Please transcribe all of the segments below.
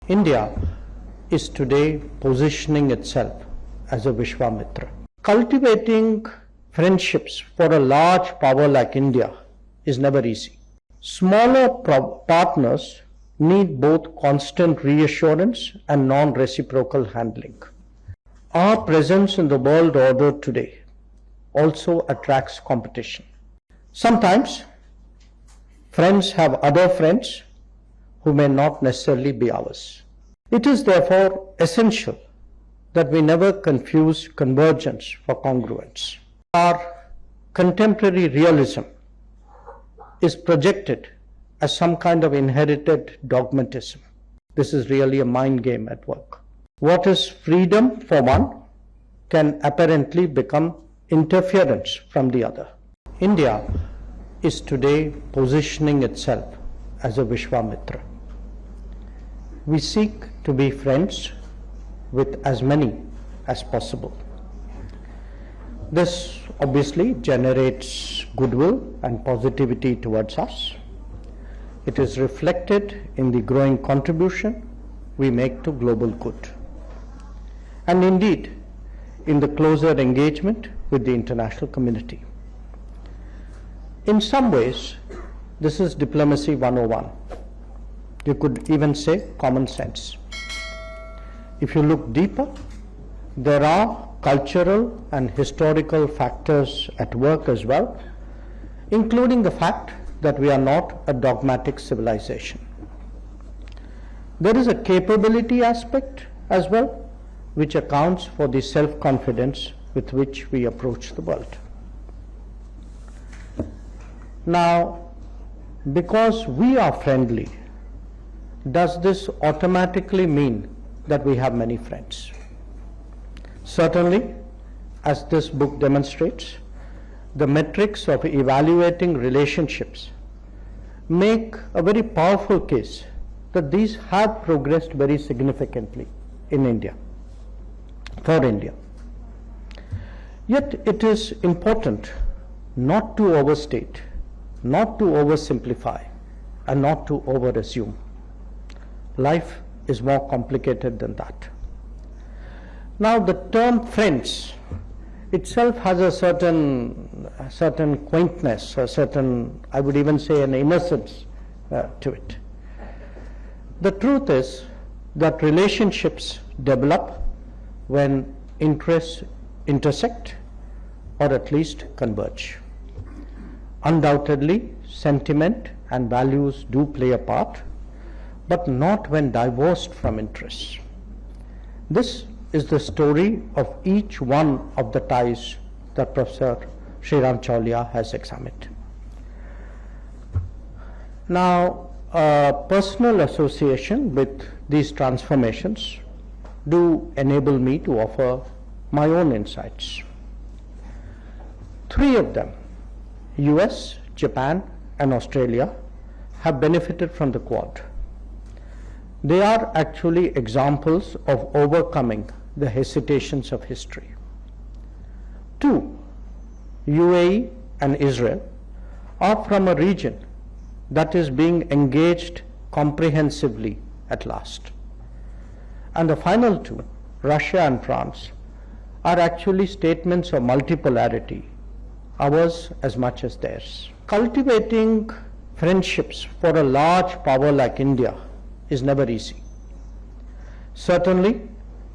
India is today positioning itself as a Vishwamitra. Cultivating friendships for a large power like India is never easy. Smaller partners need both constant reassurance and non-reciprocal handling. Our presence in the world order today also attracts competition. Sometimes friends have other friends who may not necessarily be ours. It is therefore essential that we never confuse convergence for congruence. Our contemporary realism is projected as some kind of inherited dogmatism. This is really a mind game at work. What is freedom for one can apparently become interference from the other. India is today positioning itself as a Vishwamitra. We seek to be friends with as many as possible. This obviously generates goodwill and positivity towards us. It is reflected in the growing contribution we make to global good, and indeed in the closer engagement with the international community. In some ways, this is diplomacy 101. You could even say common sense. If you look deeper, there are cultural and historical factors at work as well, including the fact that we are not a dogmatic civilization. There is a capability aspect as well, which accounts for the self-confidence with which we approach the world. Now, because we are friendly, does this automatically mean that we have many friends? Certainly, as this book demonstrates, the metrics of evaluating relationships make a very powerful case that these have progressed very significantly in India, for India. Yet it is important not to overstate, not to oversimplify, and not to over-assume. Life is more complicated than that. Now, the term friends itself has a certain quaintness, a certain, I would even say, an innocence to it. The truth is that relationships develop when interests intersect or at least converge. Undoubtedly, sentiment and values do play a part, but not when divorced from interests. This is the story of each one of the ties that Professor Sriram Chaulia has examined. Now, personal association with these transformations do enable me to offer my own insights. Three of them, US, Japan, and Australia, have benefited from the Quad. They are actually examples of overcoming the hesitations of history. Two, UAE and Israel, are from a region that is being engaged comprehensively at last. And the final two, Russia and France, are actually statements of multipolarity, ours as much as theirs. Cultivating friendships for a large power like India is never easy. Certainly,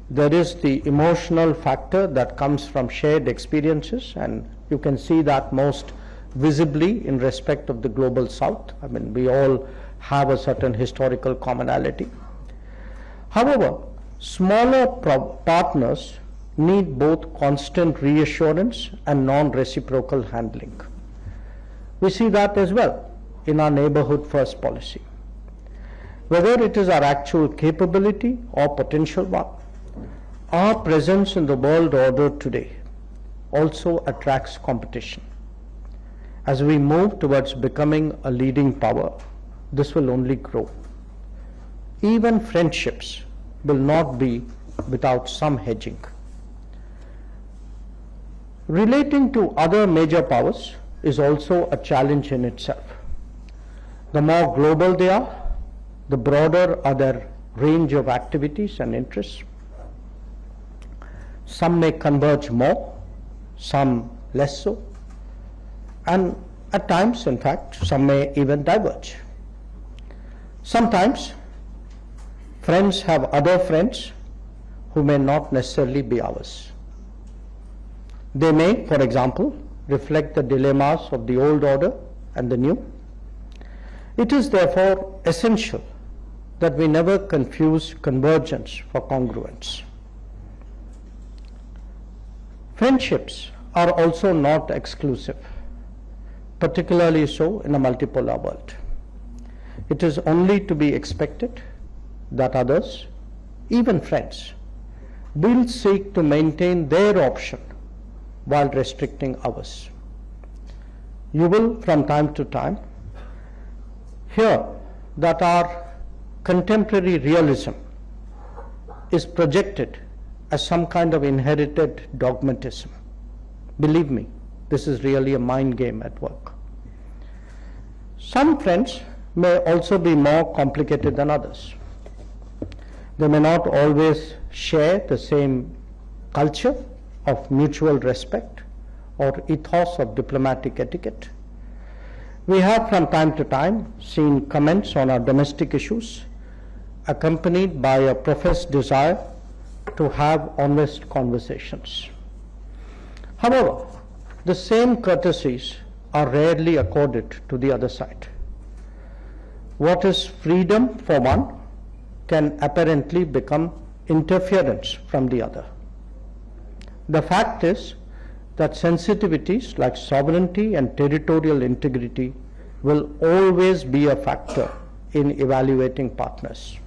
there is the emotional factor that comes from shared experiences, and you can see that most visibly in respect of the global South. I mean, we all have a certain historical commonality. However, smaller partners need both constant reassurance and non-reciprocal handling. We see that as well in our neighborhood first policy. Whether it is our actual capability or potential one, our presence in the world order today also attracts competition. As we move towards becoming a leading power, this will only grow. Even friendships will not be without some hedging. Relating to other major powers is also a challenge in itself. The more global they are, the broader are their range of activities and interests. Some may converge more, some less so, and at times, in fact, some may even diverge. Sometimes friends have other friends who may not necessarily be ours. They may, for example, reflect the dilemmas of the old order and the new. It is therefore essential that we never confuse convergence for congruence. Friendships are also not exclusive, particularly so in a multipolar world. It is only to be expected that others, even friends, will seek to maintain their option while restricting ours. You will from time to time hear that our contemporary realism is projected as some kind of inherited dogmatism. Believe me, this is really a mind game at work. Some friends may also be more complicated than others. They may not always share the same culture of mutual respect or ethos of diplomatic etiquette. We have from time to time seen comments on our domestic issues accompanied by a professed desire to have honest conversations. However, the same courtesies are rarely accorded to the other side. What is freedom for one can apparently become interference from the other. The fact is that sensitivities like sovereignty and territorial integrity will always be a factor in evaluating partners.